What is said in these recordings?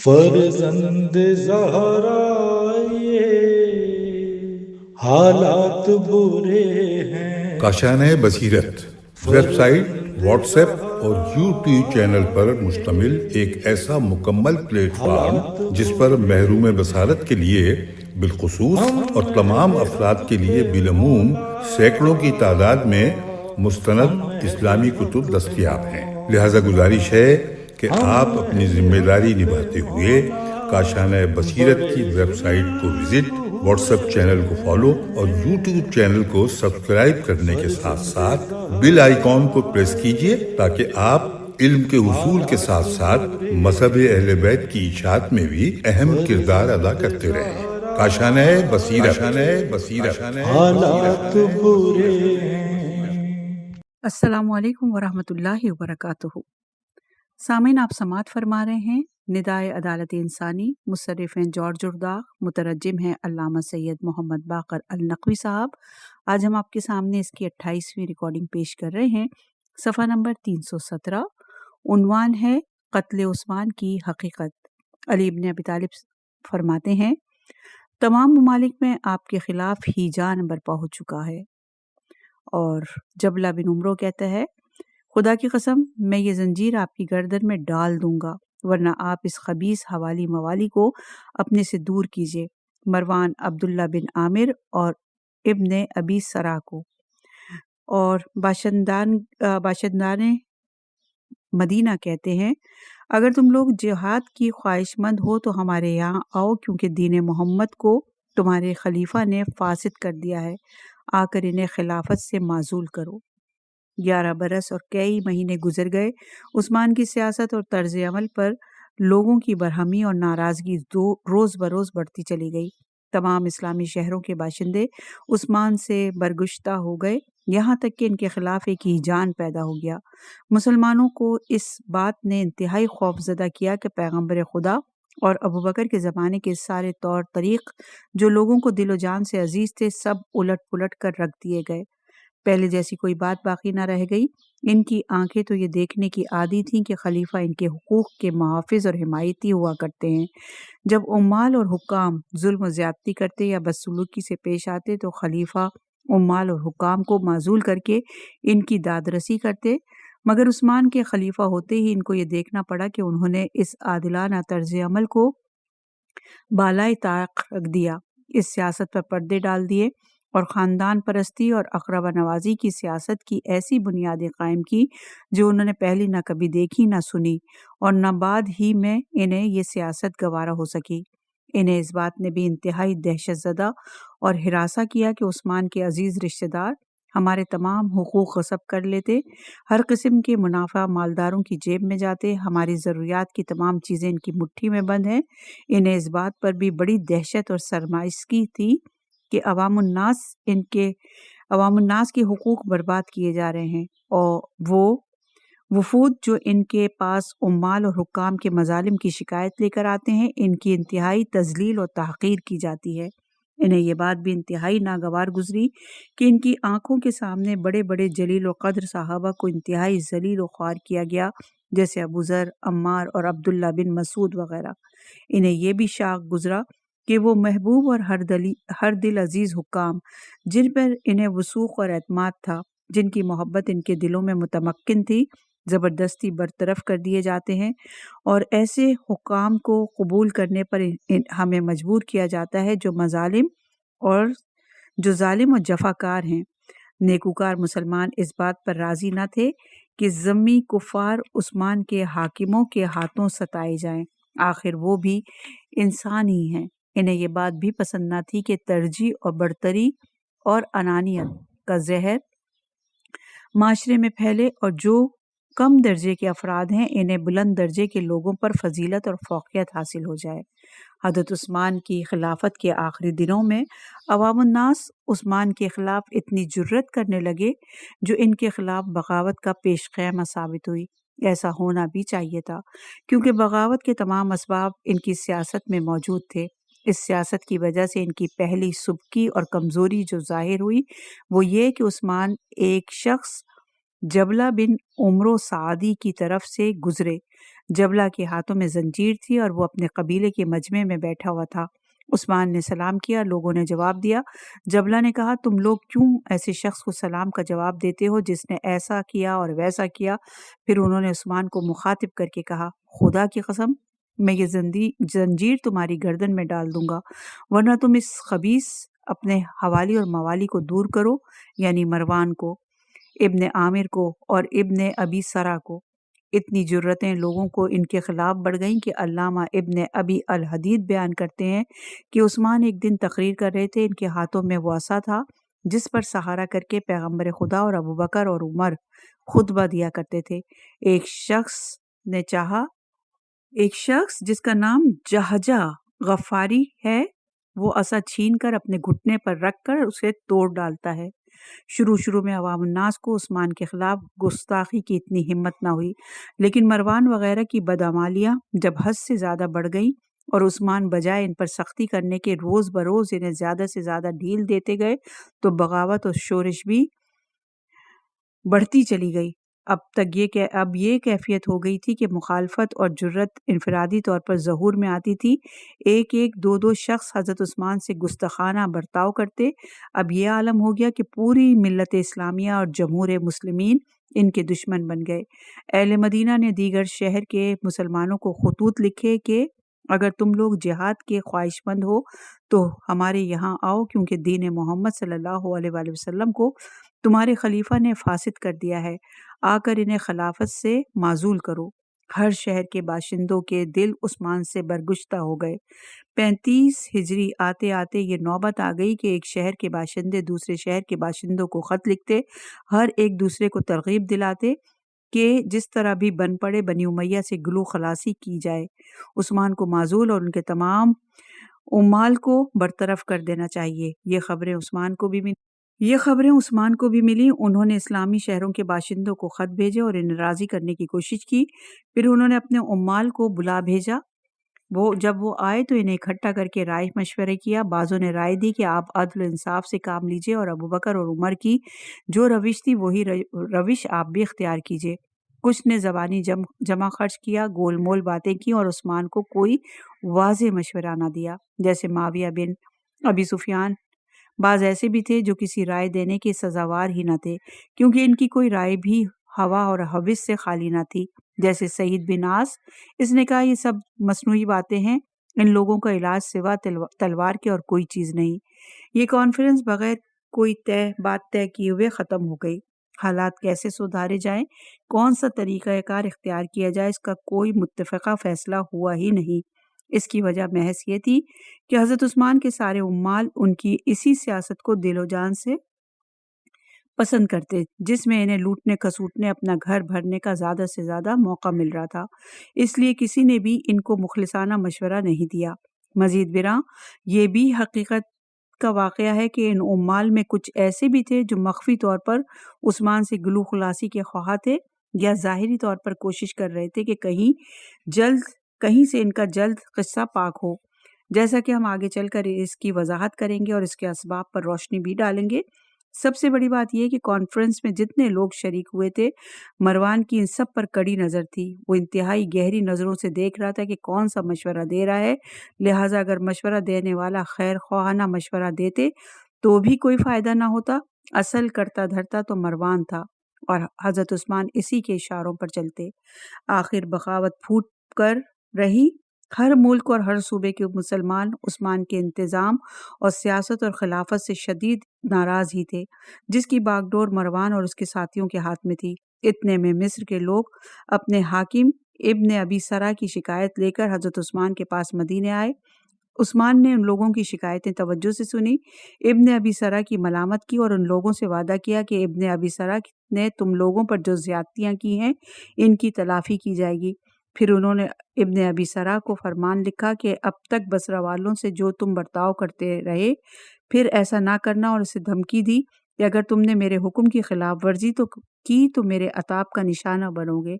فرزند زہرا یہ حالات برے ہیں۔ کاشانۂ بصیرت ویب سائٹ، واٹس ایپ اور یوٹیوب چینل پر مشتمل ایک ایسا مکمل پلیٹ فارم جس پر محروم بصارت کے لیے بالخصوص اور تمام افراد کے لیے بالعموم سینکڑوں کی تعداد میں مستند اسلامی کتب دستیاب ہیں۔ لہذا گزارش ہے کہ آپ اپنی ذمہ داری نبھاتے ہوئے کاشانۂ بصیرت کی ویب سائٹ کو وزٹ، واٹس ایپ چینل کو فالو اور یوٹیوب چینل کو سبسکرائب کرنے کے ساتھ ساتھ بیل آئیکن کو پریس کیجئے تاکہ آپ علم کے حصول کے ساتھ ساتھ مذہب اہل بیت کی اشاعت میں بھی اہم کردار ادا کرتے رہیں۔ کاشانۂ بصیرت۔ حالات برے ہیں۔ السلام علیکم ورحمۃ اللہ وبرکاتہ۔ سامعین، آپ سماعت فرما رہے ہیں ندائے عدالت انسانی، مصرف ہیں جارج ارداغ، مترجم ہیں علامہ سید محمد باقر النقوی صاحب۔ آج ہم آپ کے سامنے اس کی 28ویں ریکارڈنگ پیش کر رہے ہیں۔ صفحہ نمبر 317، عنوان ہے قتل عثمان کی حقیقت۔ علی ابن ابی طالب فرماتے ہیں، تمام ممالک میں آپ کے خلاف ہیجان برپا ہو چکا ہے۔ اور جبلہ بن عمرو کہتا ہے، خدا کی قسم میں یہ زنجیر آپ کی گردن میں ڈال دوں گا، ورنہ آپ اس خبیث حوالی موالی کو اپنے سے دور کیجیے، مروان عبداللہ بن عامر اور ابن ابی سرا کو۔ اور باشندان مدینہ کہتے ہیں، اگر تم لوگ جہاد کی خواہش مند ہو تو ہمارے یہاں آؤ، کیونکہ دین محمد کو تمہارے خلیفہ نے فاسد کر دیا ہے، آ کر انہیں خلافت سے معزول کرو۔ 11 برس اور کئی مہینے گزر گئے۔ عثمان کی سیاست اور طرز عمل پر لوگوں کی برہمی اور ناراضگی روز بروز بڑھتی چلی گئی۔ تمام اسلامی شہروں کے باشندے عثمان سے برگشتہ ہو گئے، یہاں تک کہ ان کے خلاف ایک ہیجان پیدا ہو گیا۔ مسلمانوں کو اس بات نے انتہائی خوف زدہ کیا کہ پیغمبر خدا اور ابوبکر کے زمانے کے سارے طور طریق جو لوگوں کو دل و جان سے عزیز تھے، سب الٹ پلٹ کر رکھ دیے گئے۔ پہلے جیسی کوئی بات باقی نہ رہ گئی۔ ان کی آنکھیں تو یہ دیکھنے کی عادی تھیں کہ خلیفہ ان کے حقوق کے محافظ اور حمایتی ہوا کرتے ہیں۔ جب عمال اور حکام ظلم و زیادتی کرتے یا بدسلوکی سے پیش آتے تو خلیفہ عمال اور حکام کو معزول کر کے ان کی داد رسی کرتے، مگر عثمان کے خلیفہ ہوتے ہی ان کو یہ دیکھنا پڑا کہ انہوں نے اس عادلانہ طرز عمل کو بالائے طاق رکھ دیا، اس سیاست پر پردے ڈال دیے اور خاندان پرستی اور اقربا نوازی کی سیاست کی ایسی بنیادیں قائم کی جو انہوں نے پہلی نہ کبھی دیکھی نہ سنی، اور نہ بعد ہی میں انہیں یہ سیاست گوارا ہو سکی۔ انہیں اس بات نے بھی انتہائی دہشت زدہ اور ہراساں کیا کہ عثمان کے عزیز رشتہ دار ہمارے تمام حقوق غصب کر لیتے، ہر قسم کے منافع مالداروں کی جیب میں جاتے، ہماری ضروریات کی تمام چیزیں ان کی مٹھی میں بند ہیں۔ انہیں اس بات پر بھی بڑی دہشت اور سرمایشی تھی کہ عوام الناس کے حقوق برباد کیے جا رہے ہیں، اور وہ وفود جو ان کے پاس عمال اور حکام کے مظالم کی شکایت لے کر آتے ہیں، ان کی انتہائی تذلیل اور تحقیر کی جاتی ہے۔ انہیں یہ بات بھی انتہائی ناگوار گزری کہ ان کی آنکھوں کے سامنے بڑے بڑے جلیل و قدر صحابہ کو انتہائی ذلیل و خوار کیا گیا، جیسے ابو ذر، عمار اور عبداللہ بن مسعود وغیرہ۔ انہیں یہ بھی شاق گزرا کہ وہ محبوب اور ہر دل عزیز حکام جن پر انہیں وثوق اور اعتماد تھا، جن کی محبت ان کے دلوں میں متمکن تھی، زبردستی برطرف کر دیے جاتے ہیں، اور ایسے حکام کو قبول کرنے پر ہمیں مجبور کیا جاتا ہے جو ظالم اور جفاکار ہیں۔ نیکوکار مسلمان اس بات پر راضی نہ تھے کہ ذمی کفار عثمان کے حاکموں کے ہاتھوں ستائے جائیں، آخر وہ بھی انسان ہی ہیں۔ انہیں یہ بات بھی پسند نہ تھی کہ ترجیح اور برتری اور انانیت کا زہر معاشرے میں پھیلے، اور جو کم درجے کے افراد ہیں انہیں بلند درجے کے لوگوں پر فضیلت اور فوقیت حاصل ہو جائے۔ حضرت عثمان کی خلافت کے آخری دنوں میں عوام الناس عثمان کے خلاف اتنی جرأت کرنے لگے جو ان کے خلاف بغاوت کا پیش خیمہ ثابت ہوئی۔ ایسا ہونا بھی چاہیے تھا، کیونکہ بغاوت کے تمام اسباب ان کی سیاست میں موجود تھے۔ اس سیاست کی وجہ سے ان کی پہلی سبکی اور کمزوری جو ظاہر ہوئی وہ یہ کہ عثمان ایک شخص جبلہ بن عمرو سعدی کی طرف سے گزرے جبلہ کے ہاتھوں میں زنجیر تھی اور وہ اپنے قبیلے کے مجمع میں بیٹھا ہوا تھا۔ عثمان نے سلام کیا، لوگوں نے جواب دیا۔ جبلہ نے کہا تم لوگ کیوں ایسے شخص کو سلام کا جواب دیتے ہو جس نے ایسا کیا اور ویسا کیا؟ پھر انہوں نے عثمان کو مخاطب کر کے کہا خدا کی قسم میں یہ زنجیر تمہاری گردن میں ڈال دوں گا ورنہ تم اس خبیث اپنے حوالی اور موالی کو دور کرو، یعنی مروان کو، ابن عامر کو اور ابن ابی سرا کو۔ اتنی جرتیں لوگوں کو ان کے خلاف بڑھ گئیں کہ علامہ ابن ابی الحدید بیان کرتے ہیں کہ عثمان ایک دن تقریر کر رہے تھے، ان کے ہاتھوں میں وہ عصا تھا جس پر سہارا کر کے پیغمبر خدا اور ابوبکر اور عمر خطبہ دیا کرتے تھے۔ ایک شخص جس کا نام جہجہ غفاری ہے وہ عصا چھین کر اپنے گھٹنے پر رکھ کر اسے توڑ ڈالتا ہے۔ شروع میں عوام الناس کو عثمان کے خلاف گستاخی کی اتنی ہمت نہ ہوئی، لیکن مروان وغیرہ کی بدعمالیاں جب حد سے زیادہ بڑھ گئیں اور عثمان بجائے ان پر سختی کرنے کے روز بروز انہیں زیادہ سے زیادہ ڈھیل دیتے گئے تو بغاوت اور شورش بھی بڑھتی چلی گئی۔ اب یہ کیفیت ہو گئی تھی کہ مخالفت اور جرت انفرادی طور پر ظہور میں آتی تھی۔ ایک دو شخص حضرت عثمان سے گستاخانہ برتاؤ کرتے۔ اب یہ عالم ہو گیا کہ پوری ملت اسلامیہ اور جمہور مسلمین ان کے دشمن بن گئے۔ اہل مدینہ نے دیگر شہر کے مسلمانوں کو خطوط لکھے کہ اگر تم لوگ جہاد کے خواہش مند ہو تو ہمارے یہاں آؤ، کیونکہ دین محمد صلی اللہ علیہ وآلہ وسلم کو تمہارے خلیفہ نے فاسد کر دیا ہے، آ کر انہیں خلافت سے معزول کرو۔ ہر شہر کے باشندوں کے دل عثمان سے برگشتہ ہو گئے۔ 35 ہجری آتے آتے یہ نوبت آ گئی کہ ایک شہر کے باشندے دوسرے شہر کے باشندوں کو خط لکھتے، ہر ایک دوسرے کو ترغیب دلاتے کہ جس طرح بھی بن پڑے بنی امیہ سے گلو خلاصی کی جائے، عثمان کو معزول اور ان کے تمام عمال کو برطرف کر دینا چاہیے۔ یہ خبریں عثمان کو بھی ملی۔ انہوں نے اسلامی شہروں کے باشندوں کو خط بھیجے اور انہیں راضی کرنے کی کوشش کی۔ پھر انہوں نے اپنے عمال کو بلا بھیجا۔ جب وہ آئے تو انہیں اکٹھا کر کے رائے مشورے کیا۔ بعضوں نے رائے دی کہ آپ عدل و انصاف سے کام لیجئے اور ابوبکر اور عمر کی جو روش تھی وہی روش آپ بھی اختیار کیجئے۔ کچھ نے زبانی جمع خرچ کیا، گول مول باتیں کی اور عثمان کو کوئی واضح مشورہ نہ دیا۔ جیسے معاویہ بن ابی سفیان، بعض ایسے بھی تھے جو کسی رائے دینے کے سزاوار ہی نہ تھے، کیونکہ ان کی کوئی رائے بھی ہوا اور ہوس سے خالی نہ تھی۔ جیسے سعید بن عاص، اس نے کہا یہ سب مصنوعی باتیں ہیں، ان لوگوں کا علاج سوا تلوار کے اور کوئی چیز نہیں۔ یہ کانفرنس بغیر کوئی بات طے کیے ہوئے ختم ہو گئی۔ حالات کیسے سدھارے جائیں، کون سا طریقہ کار اختیار کیا جائے، اس کا کوئی متفقہ فیصلہ ہوا ہی نہیں۔ اس کی وجہ محض یہ تھی کہ حضرت عثمان کے سارے عمال ان کی اسی سیاست کو دل و جان سے پسند کرتے، جس میں انہیں لوٹنے کھسوٹنے اپنا گھر بھرنے کا زیادہ سے زیادہ موقع مل رہا تھا۔ اس لیے کسی نے بھی ان کو مخلصانہ مشورہ نہیں دیا۔ مزید برآں یہ بھی حقیقت کا واقعہ ہے کہ ان عمال میں کچھ ایسے بھی تھے جو مخفی طور پر عثمان سے گلو خلاصی کے خواہاں تھے یا ظاہری طور پر کوشش کر رہے تھے کہ کہیں سے ان کا جلد قصہ پاک ہو، جیسا کہ ہم آگے چل کر اس کی وضاحت کریں گے اور اس کے اسباب پر روشنی بھی ڈالیں گے۔ سب سے بڑی بات یہ کہ کانفرنس میں جتنے لوگ شریک ہوئے تھے، مروان کی ان سب پر کڑی نظر تھی۔ وہ انتہائی گہری نظروں سے دیکھ رہا تھا کہ کون سا مشورہ دے رہا ہے، لہٰذا اگر مشورہ دینے والا خیر خواہانہ مشورہ دیتے تو بھی کوئی فائدہ نہ ہوتا۔ اصل کرتا دھرتا تو مروان تھا اور حضرت عثمان اسی کے اشاروں پر چلتے۔ آخر بغاوت پھوٹ کر رہی۔ ہر ملک اور ہر صوبے کے مسلمان عثمان کے انتظام اور سیاست اور خلافت سے شدید ناراض ہی تھے، جس کی باغ ڈور مروان اور اس کے ساتھیوں کے ہاتھ میں تھی۔ اتنے میں مصر کے لوگ اپنے حاکم ابن ابی سرا کی شکایت لے کر حضرت عثمان کے پاس مدینے آئے۔ عثمان نے ان لوگوں کی شکایتیں توجہ سے سنی، ابن ابی سرا کی ملامت کی اور ان لوگوں سے وعدہ کیا کہ ابن ابی سرا نے تم لوگوں پر جو زیادتیاں کی ہیں ان کی تلافی کی جائے گی۔ پھر انہوں نے ابن ابی سرا کو فرمان لکھا کہ اب تک بصرہ والوں سے جو تم برتاؤ کرتے رہے پھر ایسا نہ کرنا، اور اسے دھمکی دی کہ اگر تم نے میرے حکم کی خلاف ورزی تو میرے عطاب کا نشانہ بنو گے۔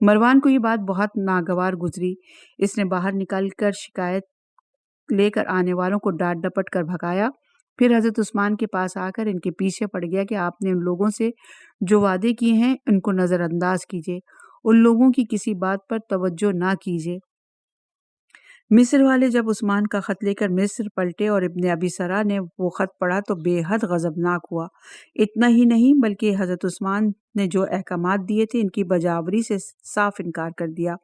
مروان کو یہ بات بہت ناگوار گزری۔ اس نے باہر نکل کر شکایت لے کر آنے والوں کو ڈانٹ ڈپٹ کر بھگایا۔ پھر حضرت عثمان کے پاس آ کر ان کے پیچھے پڑ گیا کہ آپ نے ان لوگوں سے جو وعدے کیے ہیں ان کو نظر انداز کیجیے۔ ان لوگوں کی کسی بات پر توجہ نہ کیجیے۔ مصر والے جب عثمان کا خط لے کر مصر پلٹے اور ابن ابی سرا نے وہ خط پڑھا تو بے حد غضبناک ہوا۔ اتنا ہی نہیں بلکہ حضرت عثمان نے جو احکامات دیے تھے ان کی بجاوری سے صاف انکار کر دیا۔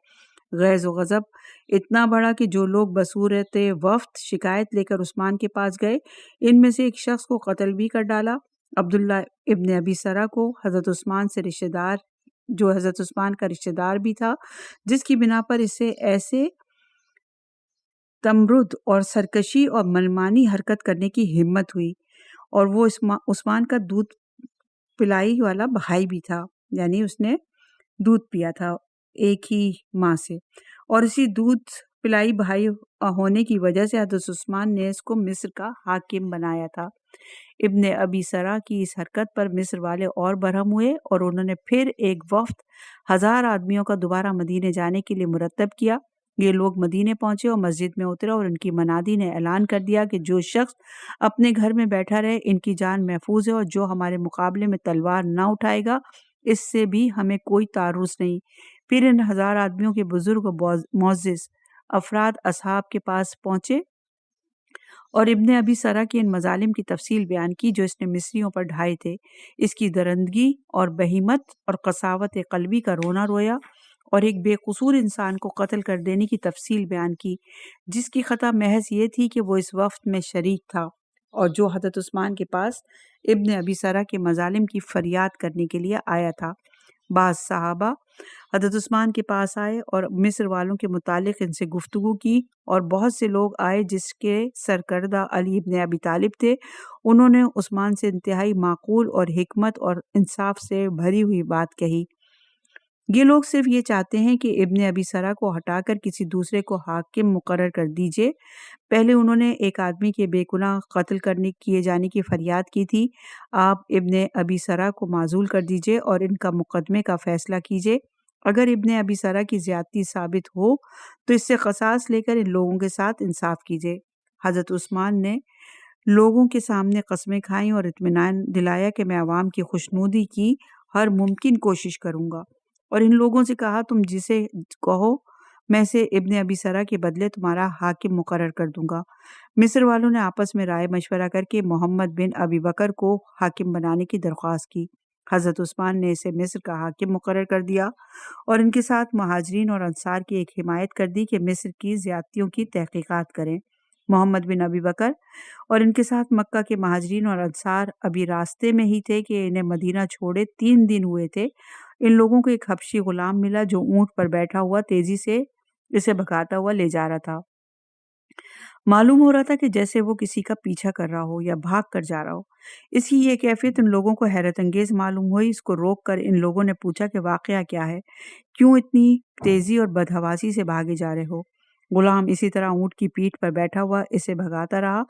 غیظ و غضب اتنا بڑا کہ جو لوگ بصورت وفد شکایت لے کر عثمان کے پاس گئے، ان میں سے ایک شخص کو قتل بھی کر ڈالا۔ عبداللہ ابن ابی سرا کو حضرت عثمان سے رشتہ دار، جو حضرت عثمان کا رشتہ دار بھی تھا، جس کی بنا پر اسے ایسے تمرد اور سرکشی اور منمانی حرکت کرنے کی ہمت ہوئی، اور وہ عثمان کا دودھ پلائی والا بھائی بھی تھا، یعنی اس نے دودھ پیا تھا ایک ہی ماں سے، اور اسی دودھ پلائی بھائی ہونے کی وجہ سے حضرت عثمان نے اس کو مصر کا حاکم بنایا تھا۔ ابن ابی سرا کی اس حرکت پر مصر والے اور برہم ہوئے اور انہوں نے پھر ایک وفد 1000 آدمیوں کا دوبارہ مدینے جانے کے لیے مرتب کیا۔ یہ لوگ مدینے پہنچے اور مسجد میں اترے، اور ان کی منادی نے اعلان کر دیا کہ جو شخص اپنے گھر میں بیٹھا رہے ان کی جان محفوظ ہے، اور جو ہمارے مقابلے میں تلوار نہ اٹھائے گا اس سے بھی ہمیں کوئی تعرض نہیں۔ پھر ان 1000 آدمیوں کے بزرگ و معزز افراد اصحاب کے پاس پہنچے اور ابن ابی سرا کی ان مظالم کی تفصیل بیان کی جو اس نے مصریوں پر ڈھائے تھے، اس کی درندگی اور بہیمت اور قساوت قلبی کا رونا رویا، اور ایک بے قصور انسان کو قتل کر دینے کی تفصیل بیان کی، جس کی خطا محض یہ تھی کہ وہ اس وفد میں شریک تھا اور جو حضرت عثمان کے پاس ابن ابی سرا کے مظالم کی فریاد کرنے کے لیے آیا تھا۔ بعض صحابہ حضرت عثمان کے پاس آئے اور مصر والوں کے متعلق ان سے گفتگو کی، اور بہت سے لوگ آئے جس کے سرکردہ علی ابن ابی طالب تھے۔ انہوں نے عثمان سے انتہائی معقول اور حکمت اور انصاف سے بھری ہوئی بات کہی۔ یہ لوگ صرف یہ چاہتے ہیں کہ ابن ابی سرا کو ہٹا کر کسی دوسرے کو حاکم مقرر کر دیجئے۔ پہلے انہوں نے ایک آدمی کے بے گناہ قتل کیے جانے کی فریاد کی تھی۔ آپ ابن ابی سرا کو معزول کر دیجئے اور ان کا مقدمے کا فیصلہ کیجئے۔ اگر ابن ابی سرا کی زیادتی ثابت ہو تو اس سے قصاص لے کر ان لوگوں کے ساتھ انصاف کیجئے۔ حضرت عثمان نے لوگوں کے سامنے قسمیں کھائیں اور اطمینان دلایا کہ میں عوام کی خوشنودی کی ہر ممکن کوشش کروں گا، اور ان لوگوں سے کہا تم جسے کہو میں سے ابن ابی سرا کے بدلے تمہارا حاکم مقرر کر دوں گا۔ مصر والوں نے آپس میں رائے مشورہ کر کے محمد بن ابی بکر کو حاکم بنانے کی درخواست کی۔ حضرت عثمان نے اسے مصر کا حاکم مقرر کر دیا اور ان کے ساتھ مہاجرین اور انصار کی ایک حمایت کر دی کہ مصر کی زیادتیوں کی تحقیقات کریں۔ محمد بن ابی بکر اور ان کے ساتھ مکہ کے مہاجرین اور انصار ابھی راستے میں ہی تھے کہ انہیں مدینہ چھوڑے 3 دن ہوئے تھے۔ ان لوگوں کو ایک حبشی غلام ملا جو اونٹ پر بیٹھا ہوا تیزی سے اسے بھگاتا ہوا لے جا رہا تھا۔ معلوم ہو رہا تھا کہ جیسے وہ کسی کا پیچھا کر رہا ہو یا بھاگ کر جا رہا ہو۔ اس کی یہ کیفیت ان لوگوں کو حیرت انگیز معلوم ہوئی۔ اس کو روک کر ان لوگوں نے پوچھا کہ واقعہ کیا ہے، کیوں اتنی تیزی اور بدحواسی سے بھاگے جا رہے ہو؟ غلام اسی طرح اونٹ کی پیٹھ پر بیٹھا ہوا اسے بھگاتا رہا،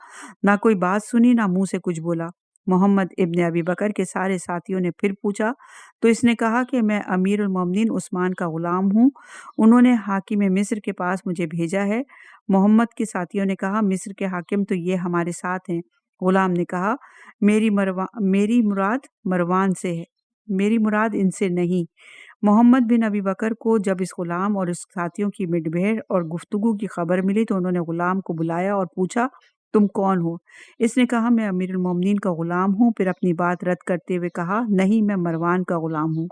نہ کوئی بات سنی نہ منہ سے کچھ بولا۔ محمد ابن ابی بکر کے سارے ساتھیوں نے پھر پوچھا تو اس نے کہا کہ میں امیر المومنین عثمان کا غلام ہوں، انہوں نے حاکم مصر کے پاس مجھے بھیجا ہے۔ محمد کے ساتھیوں نے کہا مصر کے حاکم تو یہ ہمارے ساتھ ہیں۔ غلام نے کہا میری مراد مروان سے ہے، میری مراد ان سے نہیں۔ محمد بن ابی بکر کو جب اس غلام اور اس ساتھیوں کی مٹ بھیڑ اور گفتگو کی خبر ملی تو انہوں نے غلام کو بلایا اور پوچھا تم کون ہو؟ اس نے کہا میں امیر المومنین کا غلام ہوں، پھر اپنی بات رد کرتے ہوئے کہا نہیں، میں مروان کا غلام ہوں۔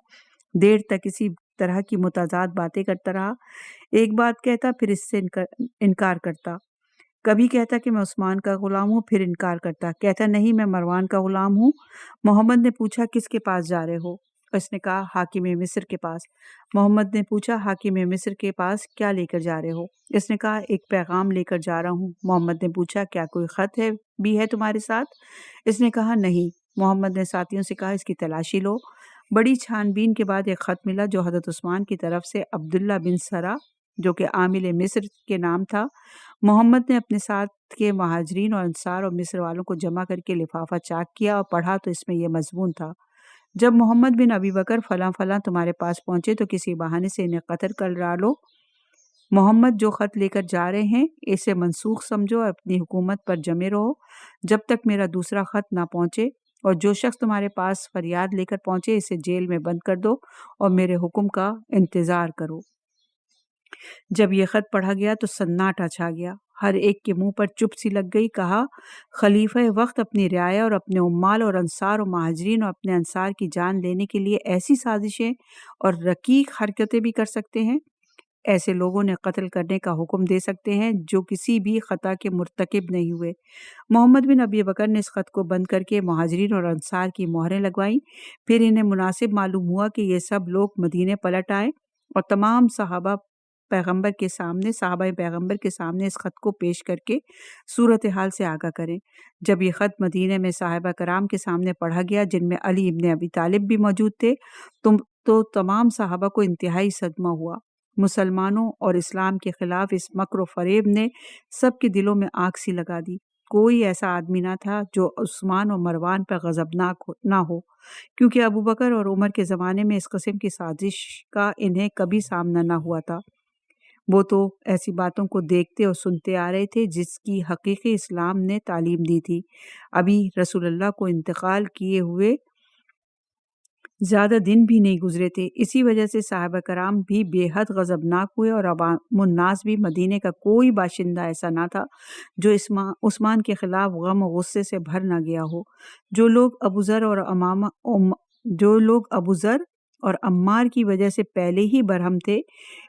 دیر تک اسی طرح کی متضاد باتیں کرتا رہا، ایک بات کہتا پھر اس سے انکار کرتا، کبھی کہتا کہ میں عثمان کا غلام ہوں پھر انکار کرتا، کہتا نہیں میں مروان کا غلام ہوں۔ محمد نے پوچھا کس کے پاس جا رہے ہو؟ اس نے کہا حاکم مصر کے پاس۔ محمد نے پوچھا حاکم مصر کے پاس کیا لے کر جا رہے ہو؟ اس نے کہا ایک پیغام لے کر جا رہا ہوں۔ محمد نے پوچھا کیا کوئی خط بھی ہے تمہارے ساتھ؟ اس نے کہا نہیں۔ محمد نے ساتھیوں سے کہا اس کی تلاشی لو۔ بڑی چھان بین کے بعد ایک خط ملا جو حضرت عثمان کی طرف سے عبداللہ بن سرا جو کہ عامل مصر کے نام تھا۔ محمد نے اپنے ساتھ کے مہاجرین اور انصار اور مصر والوں کو جمع کر کے لفافہ چاک کیا اور پڑھا تو اس میں یہ مضمون تھا، جب محمد بن ابی بکر فلاں فلاں تمہارے پاس پہنچے تو کسی بہانے سے انہیں قتل کر ڈالو۔ محمد جو خط لے کر جا رہے ہیں اسے منسوخ سمجھو اور اپنی حکومت پر جمے رہو جب تک میرا دوسرا خط نہ پہنچے۔ اور جو شخص تمہارے پاس فریاد لے کر پہنچے اسے جیل میں بند کر دو اور میرے حکم کا انتظار کرو۔ جب یہ خط پڑھا گیا تو سناٹا چھا گیا، ہر ایک کے منہ پر چپ سی لگ گئی۔ کہا، خلیفہ وقت اپنی رعایا اور اپنے عمال اور انصار و مہاجرین اور اپنے انصار کی جان لینے کے لیے ایسی سازشیں اور رقیق حرکتیں بھی کر سکتے ہیں؟ ایسے لوگوں نے قتل کرنے کا حکم دے سکتے ہیں جو کسی بھی خطا کے مرتکب نہیں ہوئے۔ محمد بن ابی بکر نے اس خط کو بند کر کے مہاجرین اور انصار کی مہریں لگوائیں۔ پھر انہیں مناسب معلوم ہوا کہ یہ سب لوگ مدینے پلٹ آئے اور تمام صحابہ پیغمبر کے سامنے اس خط کو پیش کر کے صورتحال سے آگاہ کریں۔ جب یہ خط مدینے میں صحابہ کرام کے سامنے پڑھا گیا، جن میں علی ابن ابی طالب بھی موجود تھے، تو تمام صحابہ کو انتہائی صدمہ ہوا۔ مسلمانوں اور اسلام کے خلاف اس مکر و فریب نے سب کے دلوں میں آگ سی لگا دی۔ کوئی ایسا آدمی نہ تھا جو عثمان اور مروان پر غضبناک نہ ہو، کیونکہ ابو بکر اور عمر کے زمانے میں اس قسم کی سازش کا انہیں کبھی سامنا نہ ہوا تھا۔ وہ تو ایسی باتوں کو دیکھتے اور سنتے آ رہے تھے جس کی حقیقی اسلام نے تعلیم دی تھی۔ ابھی رسول اللہ کو انتقال کیے ہوئے زیادہ دن بھی نہیں گزرے تھے۔ اسی وجہ سے صحابہ کرام بھی بے حد غضبناک ہوئے اور عوام الناس بھی۔ مدینے کا کوئی باشندہ ایسا نہ تھا جو عثمان کے خلاف غم و غصے سے بھر نہ گیا ہو۔ جو لوگ ابو ذر اور عمار کی وجہ سے پہلے ہی برہم تھے،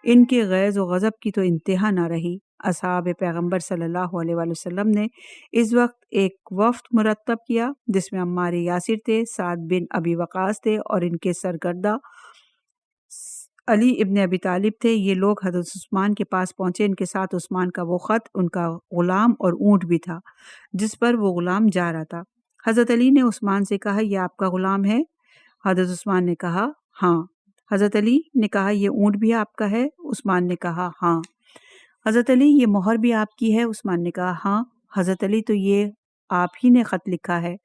ان کے غیظ و غضب کی تو انتہا نہ رہی۔ اصحاب پیغمبر صلی اللہ علیہ وآلہ وسلم نے اس وقت ایک وفد مرتب کیا جس میں عمار یاسر تھے، سعد بن ابی وقاص تھے اور ان کے سرکردہ علی ابن ابی طالب تھے۔ یہ لوگ حضرت عثمان کے پاس پہنچے۔ ان کے ساتھ عثمان کا وہ خط، ان کا غلام اور اونٹ بھی تھا جس پر وہ غلام جا رہا تھا۔ حضرت علی نے عثمان سے کہا، یہ آپ کا غلام ہے؟ حضرت عثمان نے کہا، ہاں۔ حضرت علی نے کہا، یہ اونٹ بھی آپ کا ہے؟ عثمان نے کہا، ہاں۔ حضرت علی، یہ مہر بھی آپ کی ہے؟ عثمان نے کہا، ہاں۔ حضرت علی، تو یہ آپ ہی نے خط لکھا ہے؟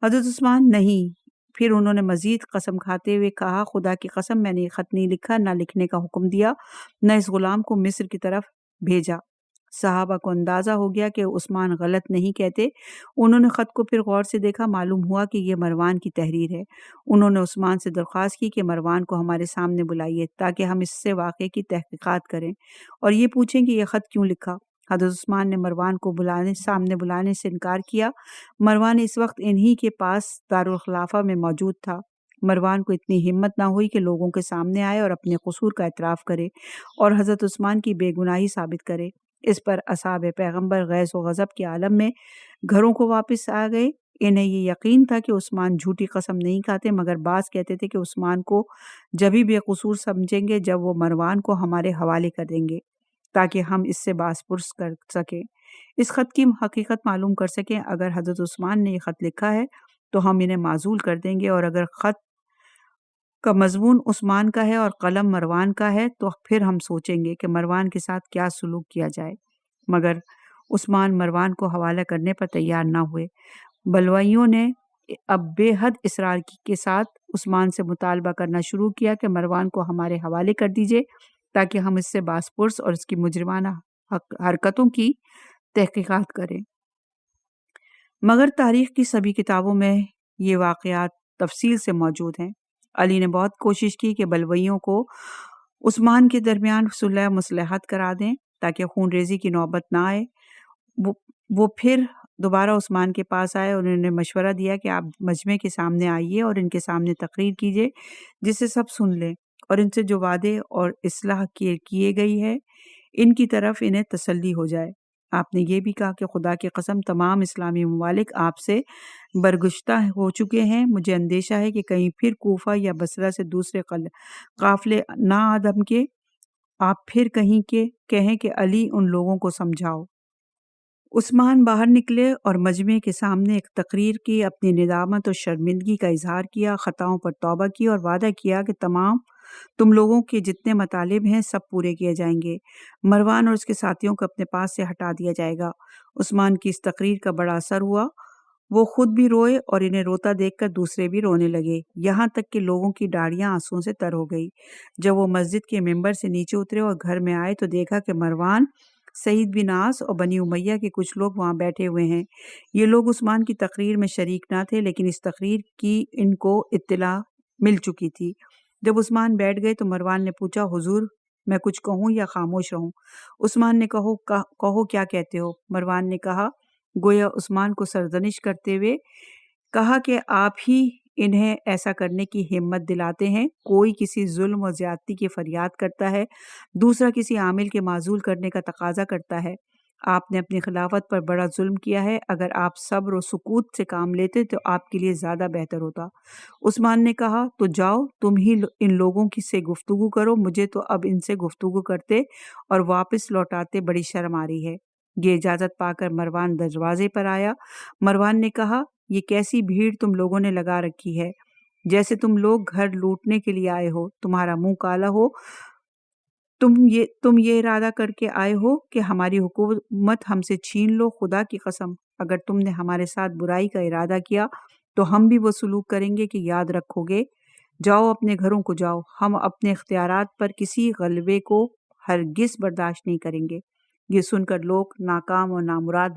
حضرت عثمان، نہیں۔ پھر انہوں نے مزید قسم کھاتے ہوئے کہا، خدا کی قسم، میں نے یہ خط نہیں لکھا، نہ لکھنے کا حکم دیا، نہ اس غلام کو مصر کی طرف بھیجا۔ صحابہ کو اندازہ ہو گیا کہ عثمان غلط نہیں کہتے۔ انہوں نے خط کو پھر غور سے دیکھا، معلوم ہوا کہ یہ مروان کی تحریر ہے۔ انہوں نے عثمان سے درخواست کی کہ مروان کو ہمارے سامنے بلائیے تاکہ ہم اس سے واقعے کی تحقیقات کریں اور یہ پوچھیں کہ یہ خط کیوں لکھا۔ حضرت عثمان نے مروان کو سامنے بلانے سے انکار کیا۔ مروان اس وقت انہی کے پاس دارالخلافہ میں موجود تھا۔ مروان کو اتنی ہمت نہ ہوئی کہ لوگوں کے سامنے آئے اور اپنے قصور کا اعتراف کرے اور حضرت عثمان کی بے گناہی ثابت کرے۔ اس پر اصحاب پیغمبر غیظ و غضب کے عالم میں گھروں کو واپس آ گئے۔ انہیں یہ یقین تھا کہ عثمان جھوٹی قسم نہیں کھاتے، مگر بعض کہتے تھے کہ عثمان کو جبھی بے قصور سمجھیں گے جب وہ مروان کو ہمارے حوالے کر دیں گے تاکہ ہم اس سے باز پرس کر سکیں، اس خط کی حقیقت معلوم کر سکیں۔ اگر حضرت عثمان نے یہ خط لکھا ہے تو ہم انہیں معزول کر دیں گے، اور اگر خط کا مضمون عثمان کا ہے اور قلم مروان کا ہے تو پھر ہم سوچیں گے کہ مروان کے ساتھ کیا سلوک کیا جائے۔ مگر عثمان مروان کو حوالہ کرنے پر تیار نہ ہوئے۔ بلوائیوں نے اب بے حد اصرار کے ساتھ عثمان سے مطالبہ کرنا شروع کیا کہ مروان کو ہمارے حوالے کر دیجئے تاکہ ہم اس سے باز پرس اور اس کی مجرمانہ حرکتوں کی تحقیقات کریں۔ مگر تاریخ کی سبھی کتابوں میں یہ واقعات تفصیل سے موجود ہیں۔ علی نے بہت کوشش کی کہ بلوائیوں کو عثمان کے درمیان صلح مصلحت کرا دیں تاکہ خون ریزی کی نوبت نہ آئے۔ وہ پھر دوبارہ عثمان کے پاس آئے اور انہوں نے مشورہ دیا کہ آپ مجمع کے سامنے آئیے اور ان کے سامنے تقریر کیجیے جسے سب سن لیں، اور ان سے جو وعدے اور اصلاح کیے گئی ہے ان کی طرف انہیں تسلی ہو جائے۔ آپ نے یہ بھی کہا کہ خدا کی قسم تمام اسلامی ممالک آپ سے برگشتہ ہو چکے ہیں۔ مجھے اندیشہ ہے کہ کہیں پھر کوفہ یا بصرہ سے دوسرے قافلے نہ آدم کے آپ پھر کہیں کہ علی ان لوگوں کو سمجھاؤ۔ عثمان باہر نکلے اور مجمع کے سامنے ایک تقریر کی، اپنی ندامت اور شرمندگی کا اظہار کیا، خطاؤں پر توبہ کی اور وعدہ کیا کہ تم لوگوں کے جتنے مطالب ہیں سب پورے کیے جائیں گے۔ مروان اور اس کے ساتھیوں کو اپنے پاس سے ہٹا دیا جائے گا۔ عثمان کی اس تقریر کا بڑا اثر ہوا، وہ خود بھی روئے اور انہیں روتا دیکھ کر دوسرے بھی رونے لگے، یہاں تک کہ لوگوں کی داڑھیاں آنسوؤں سے تر ہو گئی۔ جب وہ مسجد کے ممبر سے نیچے اترے اور گھر میں آئے تو دیکھا کہ مروان سعید بن عاص اور بنی امیہ کے کچھ لوگ وہاں بیٹھے ہوئے ہیں۔ یہ لوگ عثمان کی تقریر میں شریک نہ تھے، لیکن اس تقریر کی ان کو اطلاع مل چکی تھی۔ جب عثمان بیٹھ گئے تو مروان نے پوچھا، حضور میں کچھ کہوں یا خاموش رہوں؟ عثمان نے کہو کیا کہتے ہو؟ مروان نے کہا، گویا عثمان کو سرزنش کرتے ہوئے کہا کہ آپ ہی انہیں ایسا کرنے کی ہمت دلاتے ہیں۔ کوئی کسی ظلم و زیادتی کی فریاد کرتا ہے، دوسرا کسی عامل کے معزول کرنے کا تقاضا کرتا ہے۔ آپ نے اپنی خلافت پر بڑا ظلم کیا ہے، اگر آپ صبر و سکوت سے کام لیتے تو آپ کے لیے زیادہ بہتر ہوتا۔ عثمان نے کہا، تو جاؤ تم ہی ان لوگوں سے گفتگو کرو، مجھے تو اب ان سے گفتگو کرتے اور واپس لوٹاتے بڑی شرم آ رہی ہے۔ یہ اجازت پا کر مروان دروازے پر آیا۔ مروان نے کہا، یہ کیسی بھیڑ تم لوگوں نے لگا رکھی ہے، جیسے تم لوگ گھر لوٹنے کے لیے آئے ہو، تمہارا منہ کالا ہو، تم یہ ارادہ کر کے آئے ہو کہ ہماری حکومت ہم سے چھین لو۔ خدا کی قسم اگر تم نے ہمارے ساتھ برائی کا ارادہ کیا تو ہم بھی وہ سلوک کریں گے کہ یاد رکھو گے۔ جاؤ اپنے گھروں کو جاؤ، ہم اپنے اختیارات پر کسی غلبے کو ہرگز برداشت نہیں کریں گے۔ یہ سن کر لوگ ناکام اور نامراد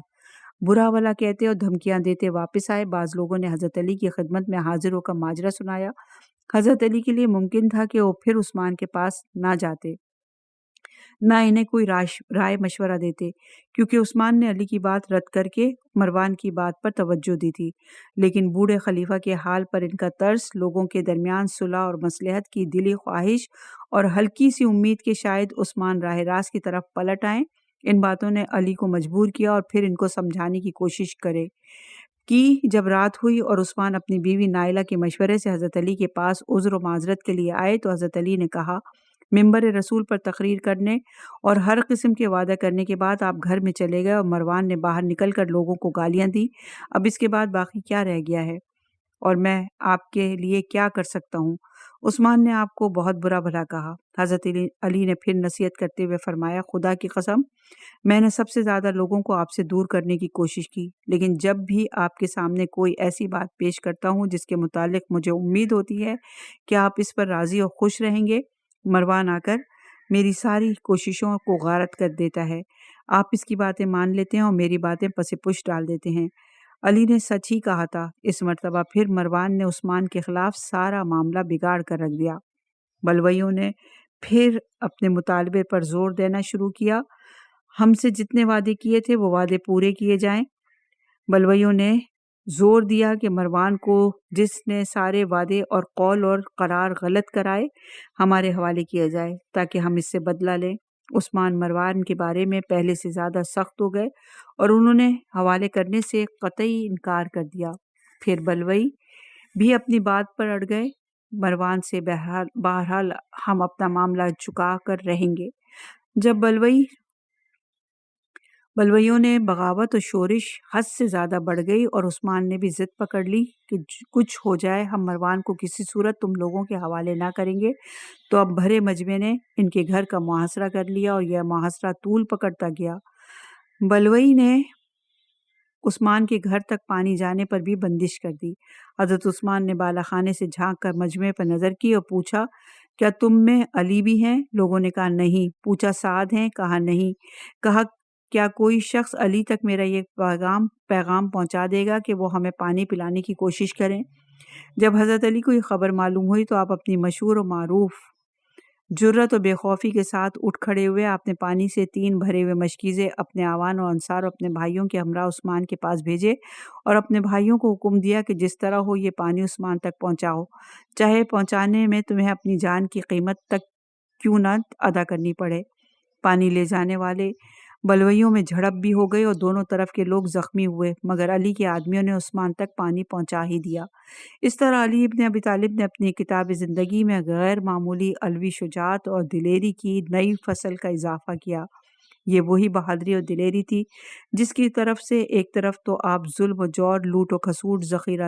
برا بھلا کہتے اور دھمکیاں دیتے واپس آئے۔ بعض لوگوں نے حضرت علی کی خدمت میں حاضر ہو کر ماجرا سنایا۔ حضرت علی کے لیے ممکن تھا کہ وہ پھر عثمان کے پاس نہ جاتے، نہ انہیں کوئی رائے مشورہ دیتے، کیونکہ عثمان نے علی کی بات رد کر کے مروان کی بات پر توجہ دی تھی۔ لیکن بوڑھے خلیفہ کے حال پر ان کا ترس، لوگوں کے درمیان صلح اور مصلحت کی دلی خواہش اور ہلکی سی امید کہ شاید عثمان راہ راست کی طرف پلٹ آئیں، ان باتوں نے علی کو مجبور کیا اور پھر ان کو سمجھانے کی کوشش کی۔ جب رات ہوئی اور عثمان اپنی بیوی نائلہ کے مشورے سے حضرت علی کے پاس عذر و معذرت کے لیے آئے تو حضرت علی نے کہا، منبر رسول پر تقریر کرنے اور ہر قسم کے وعدہ کرنے کے بعد آپ گھر میں چلے گئے اور مروان نے باہر نکل کر لوگوں کو گالیاں دی۔ اب اس کے بعد باقی کیا رہ گیا ہے اور میں آپ کے لیے کیا کر سکتا ہوں؟ عثمان نے آپ کو بہت برا بھلا کہا۔ حضرت علی نے پھر نصیحت کرتے ہوئے فرمایا، خدا کی قسم میں نے سب سے زیادہ لوگوں کو آپ سے دور کرنے کی کوشش کی، لیکن جب بھی آپ کے سامنے کوئی ایسی بات پیش کرتا ہوں جس کے متعلق مجھے امید ہوتی ہے کہ آپ اس پر راضی اور خوش رہیں گے، مروان آ کر میری ساری کوششوں کو غارت کر دیتا ہے۔ آپ اس کی باتیں مان لیتے ہیں اور میری باتیں پس پش ڈال دیتے ہیں۔ علی نے سچ ہی کہا تھا۔ اس مرتبہ پھر مروان نے عثمان کے خلاف سارا معاملہ بگاڑ کر رکھ دیا۔ بلویوں نے پھر اپنے مطالبے پر زور دینا شروع کیا، ہم سے جتنے وعدے کیے تھے وہ وعدے پورے کیے جائیں۔ بلویوں نے زور دیا کہ مروان کو جس نے سارے وعدے اور قول اور قرار غلط کرائے ہمارے حوالے کیا جائے تاکہ ہم اس سے بدلہ لیں۔ عثمان مروان کے بارے میں پہلے سے زیادہ سخت ہو گئے اور انہوں نے حوالے کرنے سے قطعی انکار کر دیا۔ پھر بلوئی بھی اپنی بات پر اڑ گئے، مروان سے بہرحال ہم اپنا معاملہ چکا کر رہیں گے۔ جب بلویوں نے بغاوت اور شورش حد سے زیادہ بڑھ گئی اور عثمان نے بھی ضد پکڑ لی کہ کچھ ہو جائے ہم مروان کو کسی صورت تم لوگوں کے حوالے نہ کریں گے، تو اب بھرے مجمع نے ان کے گھر کا محاصرہ کر لیا اور یہ محاصرہ طول پکڑتا گیا۔ بلوئی نے عثمان کے گھر تک پانی جانے پر بھی بندش کر دی۔ حضرت عثمان نے بالا خانے سے جھانک کر مجمع پر نظر کی اور پوچھا، کیا تم میں علی بھی ہیں؟ لوگوں نے کہا نہیں۔ پوچھا، سعد ہیں؟ کہا نہیں۔ کہا، کیا کوئی شخص علی تک میرا یہ پیغام پہنچا دے گا کہ وہ ہمیں پانی پلانے کی کوشش کریں؟ جب حضرت علی کو یہ خبر معلوم ہوئی تو آپ اپنی مشہور و معروف جرأت و بے خوفی کے ساتھ اٹھ کھڑے ہوئے۔ آپ نے پانی سے 3 بھرے ہوئے مشکیزیں اپنے اعوان و انصار اور اپنے بھائیوں کے ہمراہ عثمان کے پاس بھیجے اور اپنے بھائیوں کو حکم دیا کہ جس طرح ہو یہ پانی عثمان تک پہنچاؤ، چاہے پہنچانے میں تمہیں اپنی جان کی قیمت تک کیوں نہ ادا کرنی پڑے۔ پانی لے جانے والے بلویوں میں جھڑپ بھی ہو گئی اور دونوں طرف کے لوگ زخمی ہوئے، مگر علی کے آدمیوں نے عثمان تک پانی پہنچا ہی دیا۔ اس طرح علی ابن ابی طالب نے اپنی کتاب زندگی میں غیر معمولی علوی شجاعت اور دلیری کی نئی فصل کا اضافہ کیا۔ یہ وہی بہادری اور دلیری تھی جس کی طرف سے ایک طرف تو آپ ظلم و جور، لوٹ و کھسوٹ، ذخیرہ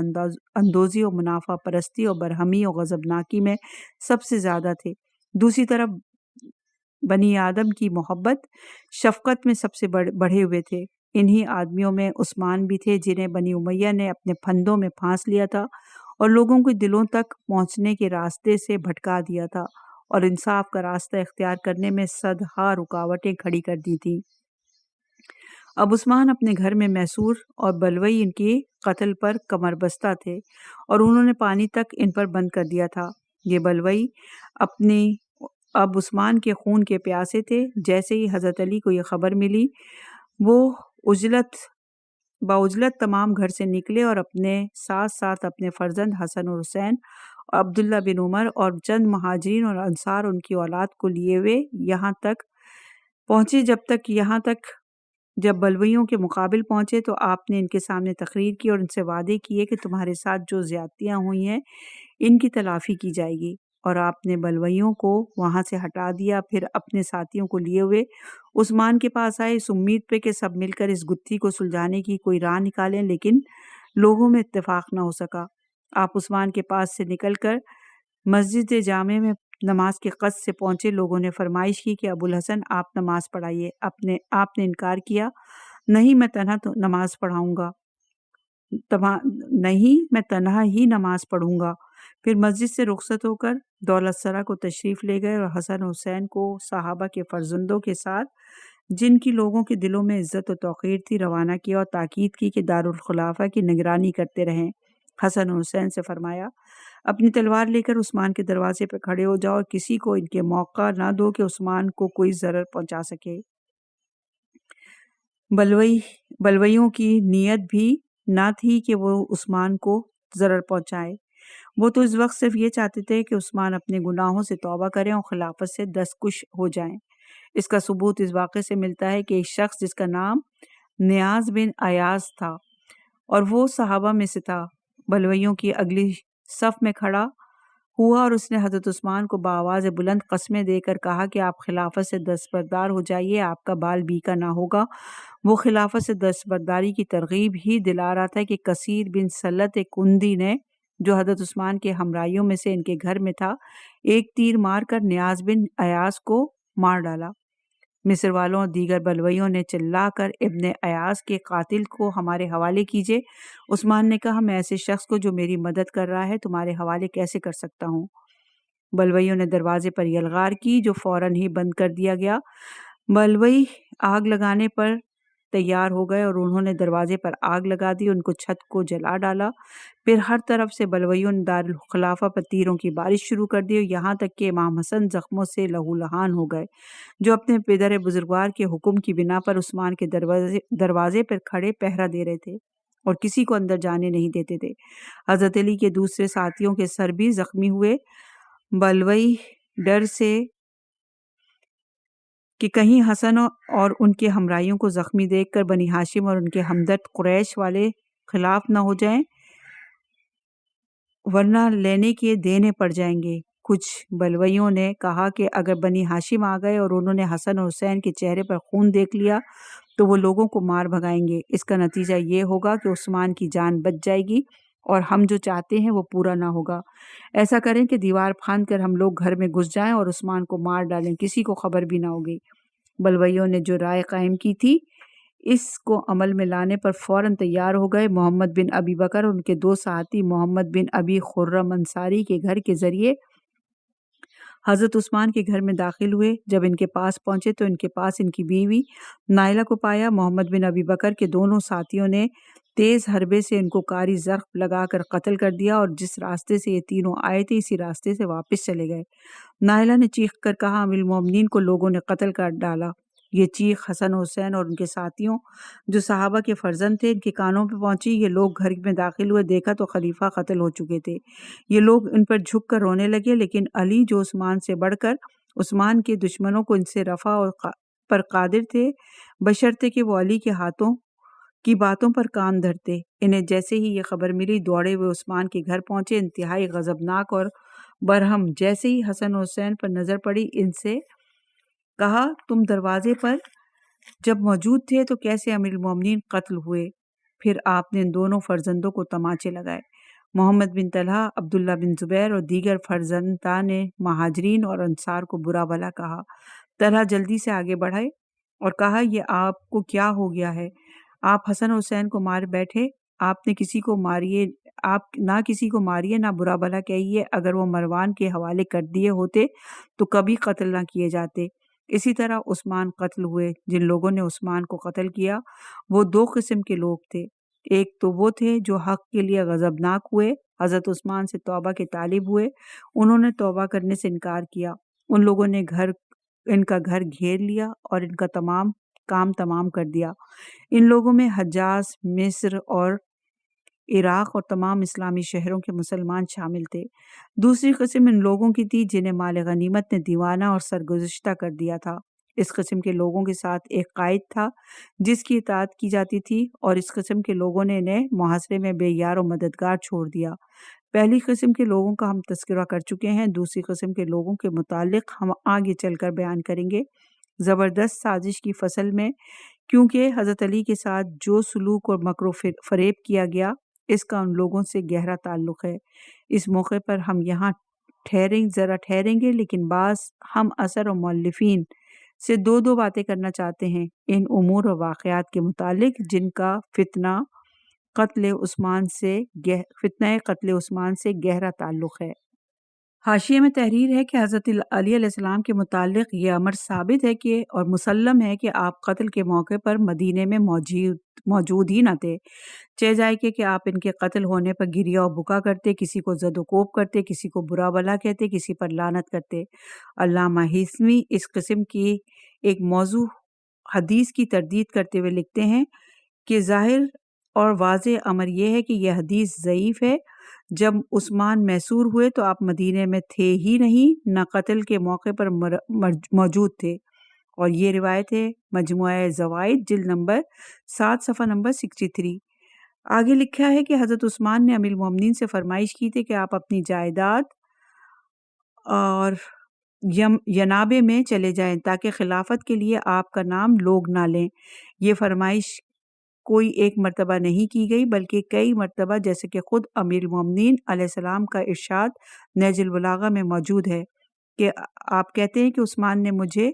اندوزی اور منافع پرستی اور برہمی اور غضبناکی میں سب سے زیادہ تھے، دوسری طرف بنی آدم کی محبت، شفقت میں سب سے بڑھے ہوئے تھے۔ انہی آدمیوں میں عثمان بھی تھے جنہیں بنی امیہ نے اپنے پھندوں میں پھانس لیا تھا اور لوگوں کے دلوں تک پہنچنے کے راستے سے بھٹکا دیا تھا اور انصاف کا راستہ اختیار کرنے میں صدہا رکاوٹیں کھڑی کر دی تھیں۔ اب عثمان اپنے گھر میں محصور اور بلوئی ان کے قتل پر کمر بستہ تھے اور انہوں نے پانی تک ان پر بند کر دیا تھا۔ یہ بلوئی اب عثمان کے خون کے پیاسے تھے۔ جیسے ہی حضرت علی کو یہ خبر ملی وہ باعجلت تمام گھر سے نکلے اور اپنے ساتھ ساتھ اپنے فرزند حسن اور حسین اور عبداللہ بن عمر اور چند مہاجرین اور انصار ان کی اولاد کو لیے ہوئے یہاں تک پہنچے۔ جب بلویوں کے مقابل پہنچے تو آپ نے ان کے سامنے تقریر کی اور ان سے وعدے کیے کہ تمہارے ساتھ جو زیادتیاں ہوئی ہیں ان کی تلافی کی جائے گی، اور آپ نے بلویوں کو وہاں سے ہٹا دیا۔ پھر اپنے ساتھیوں کو لیے ہوئے عثمان کے پاس آئے اس امید پہ کہ سب مل کر اس گتھی کو سلجھانے کی کوئی راہ نکالیں، لیکن لوگوں میں اتفاق نہ ہو سکا۔ آپ عثمان کے پاس سے نکل کر مسجد جامع میں نماز کے قصد سے پہنچے۔ لوگوں نے فرمائش کی کہ ابو الحسن آپ نماز پڑھائیے۔ آپ نے انکار کیا، نہیں میں تنہا ہی نماز پڑھوں گا۔ پھر مسجد سے رخصت ہو کر دولت سرا کو تشریف لے گئے اور حسن حسین کو صحابہ کے فرزندوں کے ساتھ جن کی لوگوں کے دلوں میں عزت و توقیر تھی روانہ کیا اور تاکید کی کہ دارالخلافہ کی نگرانی کرتے رہیں۔ حسن حسین سے فرمایا اپنی تلوار لے کر عثمان کے دروازے پہ کھڑے ہو جاؤ اور کسی کو ان کے موقع نہ دو کہ عثمان کو کوئی ضرر پہنچا سکے۔ بلویوں کی نیت بھی نہ تھی کہ وہ عثمان کو ضرر پہنچائے، وہ تو اس وقت صرف یہ چاہتے تھے کہ عثمان اپنے گناہوں سے توبہ کریں اور خلافت سے دستکش ہو جائیں۔ اس کا ثبوت اس واقعے سے ملتا ہے کہ ایک شخص جس کا نام نیاز بن ایاز تھا اور وہ صحابہ میں سے تھا، بلویوں کی اگلی صف میں کھڑا ہوا اور اس نے حضرت عثمان کو بآواز بلند قسمیں دے کر کہا کہ آپ خلافت سے دستبردار ہو جائیے، آپ کا بال بیکا نہ ہوگا۔ وہ خلافت سے دستبرداری کی ترغیب ہی دلا رہا تھا کہ کثیر بن سلت کندی نے، جو حضرت عثمان کے ہمراہیوں میں سے ان کے گھر میں تھا، ایک تیر مار کر نیاز بن ایاز کو مار ڈالا۔ مصر والوں اور دیگر بلویوں نے چلا کر ابن ایاز کے قاتل کو ہمارے حوالے کیجیے۔ عثمان نے کہا میں ایسے شخص کو جو میری مدد کر رہا ہے تمہارے حوالے کیسے کر سکتا ہوں؟ بلویوں نے دروازے پر یلغار کی جو فوراً ہی بند کر دیا گیا۔ بلوئی آگ لگانے پر تیار ہو گئے اور انہوں نے دروازے پر آگ لگا دی، ان کو چھت کو جلا ڈالا۔ پھر ہر طرف سے بلویوں نے دارالخلافہ پر تیروں کی بارش شروع کر دی، یہاں تک کہ امام حسن زخموں سے لہولہان ہو گئے، جو اپنے پدر بزرگوار کے حکم کی بنا پر عثمان کے دروازے پر کھڑے پہرا دے رہے تھے اور کسی کو اندر جانے نہیں دیتے تھے۔ حضرت علی کے دوسرے ساتھیوں کے سر بھی زخمی ہوئے۔ بلوئی ڈر سے کہ کہیں حسن اور ان کے ہمراہیوں کو زخمی دیکھ کر بنی ہاشم اور ان کے ہمدرد قریش والے خلاف نہ ہو جائیں ورنہ لینے کے دینے پڑ جائیں گے۔ کچھ بلویوں نے کہا کہ اگر بنی ہاشم آ گئے اور انہوں نے حسن اور حسین کے چہرے پر خون دیکھ لیا تو وہ لوگوں کو مار بھگائیں گے، اس کا نتیجہ یہ ہوگا کہ عثمان کی جان بچ جائے گی اور ہم جو چاہتے ہیں وہ پورا نہ ہوگا۔ ایسا کریں کہ دیوار پھاند کر ہم لوگ گھر میں گھس جائیں اور عثمان کو مار ڈالیں، کسی کو خبر بھی نہ ہوگی۔ بلویوں نے جو رائے قائم کی تھی اس کو عمل میں لانے پر فوراً تیار ہو گئے۔ محمد بن ابی بکر اور ان کے دو ساتھی محمد بن ابی خرم انصاری کے گھر کے ذریعے حضرت عثمان کے گھر میں داخل ہوئے۔ جب ان کے پاس پہنچے تو ان کے پاس ان کی بیوی نائلہ کو پایا۔ محمد بن ابی بکر کے دونوں ساتھیوں نے تیز حربے سے ان کو کاری زرق لگا کر قتل کر دیا اور جس راستے سے یہ تینوں آئے تھے اسی راستے سے واپس چلے گئے۔ نائلہ نے چیخ کر کہا امیر المومنین کو لوگوں نے قتل کر ڈالا۔ یہ چیخ حسن حسین اور ان کے ساتھیوں جو صحابہ کے فرزند تھے ان کے کانوں پہ پہنچی۔ یہ لوگ گھر میں داخل ہوئے، دیکھا تو خلیفہ قتل ہو چکے تھے۔ یہ لوگ ان پر جھک کر رونے لگے، لیکن علی جو عثمان سے بڑھ کر عثمان کے دشمنوں کو ان سے رفع پر قادر تھے، بشرطے کہ وہ علی کے ہاتھوں کی باتوں پر کان دھرتے۔ انہیں جیسے ہی یہ خبر ملی دوڑے ہوئے عثمان کے گھر پہنچے، انتہائی غضبناک اور برہم۔ جیسے ہی حسن حسین پر نظر پڑی ان سے کہا تم دروازے پر جب موجود تھے تو کیسے امیر المومنین قتل ہوئے؟ پھر آپ نے ان دونوں فرزندوں کو تماچے لگائے۔ محمد بن طلحہ، عبداللہ بن زبیر اور دیگر فرزندان نے مہاجرین اور انصار کو برا بھلا کہا۔ طلحہ جلدی سے آگے بڑھے اور کہا یہ آپ کو کیا ہو گیا ہے؟ آپ حسن حسین کو مار بیٹھے، آپ نہ کسی کو ماریے نہ برا بھلا کہیے، اگر وہ مروان کے حوالے کر دیے ہوتے تو کبھی قتل نہ کیے جاتے۔ اسی طرح عثمان قتل ہوئے۔ جن لوگوں نے عثمان کو قتل کیا وہ دو قسم کے لوگ تھے۔ ایک تو وہ تھے جو حق کے لیے غضبناک ہوئے، حضرت عثمان سے توبہ کے طالب ہوئے، انہوں نے توبہ کرنے سے انکار کیا، ان لوگوں نے ان کا گھر گھیر لیا اور ان کا کام تمام کر دیا۔ ان لوگوں میں حجاز، مصر اور عراق اور تمام اسلامی شہروں کے مسلمان شامل تھے۔ دوسری قسم ان لوگوں کی تھی جنہیں مال غنیمت نے دیوانہ اور سرگزشتہ کر دیا تھا۔ اس قسم کے لوگوں کے ساتھ ایک قائد تھا جس کی اطاعت کی جاتی تھی، اور اس قسم کے لوگوں نے انہیں محاصرے میں بے یار و مددگار چھوڑ دیا۔ پہلی قسم کے لوگوں کا ہم تذکرہ کر چکے ہیں، دوسری قسم کے لوگوں کے متعلق ہم آگے چل کر بیان کریں گے۔ زبردست سازش کی فصل میں کیونکہ حضرت علی کے ساتھ جو سلوک اور مکر و فریب کیا گیا اس کا ان لوگوں سے گہرا تعلق ہے۔ اس موقع پر ہم یہاں ذرا ٹھہریں گے، لیکن بعض ہم اثر اور مؤلفین سے دو باتیں کرنا چاہتے ہیں ان امور اور واقعات کے متعلق جن کا فتنہ قتل عثمان سے گہرا تعلق ہے۔ حاشیے میں تحریر ہے کہ حضرت علی علیہ السلام کے متعلق یہ امر ثابت ہے کہ اور مسلم ہے کہ آپ قتل کے موقع پر مدینے میں موجود ہی نہ تھے، چہ جائے کہ آپ ان کے قتل ہونے پر گریا و بکا کرتے، کسی کو زد و کوب کرتے، کسی کو برا بھلا کہتے، کسی پر لعنت کرتے۔ علامہ حسنی اس قسم کی ایک موضوع حدیث کی تردید کرتے ہوئے لکھتے ہیں کہ ظاہر اور واضح امر یہ ہے کہ یہ حدیث ضعیف ہے۔ جب عثمان محصور ہوئے تو آپ مدینے میں تھے ہی نہیں، نہ قتل کے موقع پر موجود تھے، اور یہ روایت ہے مجموعہ زوائد جلد نمبر 7 صفحہ نمبر 63۔ آگے لکھا ہے کہ حضرت عثمان نے امیر المومنین سے فرمائش کی تھی کہ آپ اپنی جائیداد اور ینابے میں چلے جائیں تاکہ خلافت کے لیے آپ کا نام لوگ نہ لیں۔ یہ فرمائش کوئی ایک مرتبہ نہیں کی گئی بلکہ کئی مرتبہ، جیسے کہ خود امیر المومنین علیہ السلام کا ارشاد نہج البلاغہ میں موجود ہے کہ آپ کہتے ہیں کہ عثمان نے مجھے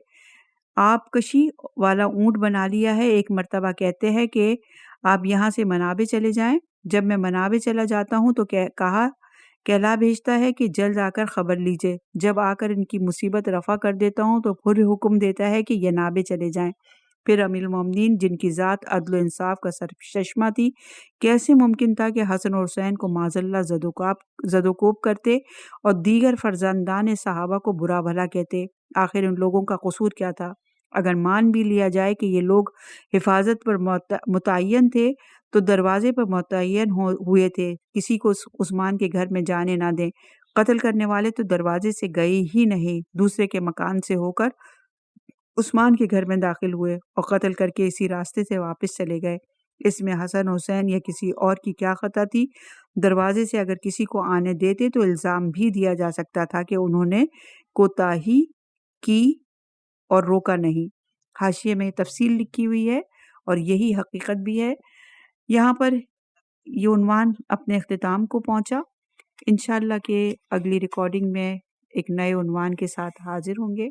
آپ کشی والا اونٹ بنا لیا ہے۔ ایک مرتبہ کہتے ہیں کہ آپ یہاں سے منابع چلے جائیں۔ جب میں منابع چلا جاتا ہوں تو کہلا بھیجتا ہے کہ جلد آ کر خبر لیجئے۔ جب آ کر ان کی مصیبت رفع کر دیتا ہوں تو پھر حکم دیتا ہے کہ ینابے چلے جائیں۔ پھر امیر المومنین جن کی ذات عدل و انصاف کا سرچشمہ تھی، کیسے ممکن تھا کہ حسن اور حسین کو معاذ اللہ زد و کوب کرتے اور دیگر فرزندان صحابہ کو برا بھلا کہتے؟ آخر ان لوگوں کا قصور کیا تھا؟ اگر مان بھی لیا جائے کہ یہ لوگ حفاظت پر متعین تھے تو دروازے پر متعین ہوئے تھے، کسی کو عثمان کے گھر میں جانے نہ دیں۔ قتل کرنے والے تو دروازے سے گئے ہی نہیں، دوسرے کے مکان سے ہو کر عثمان کے گھر میں داخل ہوئے اور قتل کر کے اسی راستے سے واپس چلے گئے۔ اس میں حسن حسین یا کسی اور کی کیا خطا تھی؟ دروازے سے اگر کسی کو آنے دیتے تو الزام بھی دیا جا سکتا تھا کہ انہوں نے کوتاہی کی اور روکا نہیں۔ حاشیے میں تفصیل لکھی ہوئی ہے اور یہی حقیقت بھی ہے۔ یہاں پر یہ عنوان اپنے اختتام کو پہنچا۔ انشاءاللہ کہ اگلی ریکارڈنگ میں ایک نئے عنوان کے ساتھ حاضر ہوں گے۔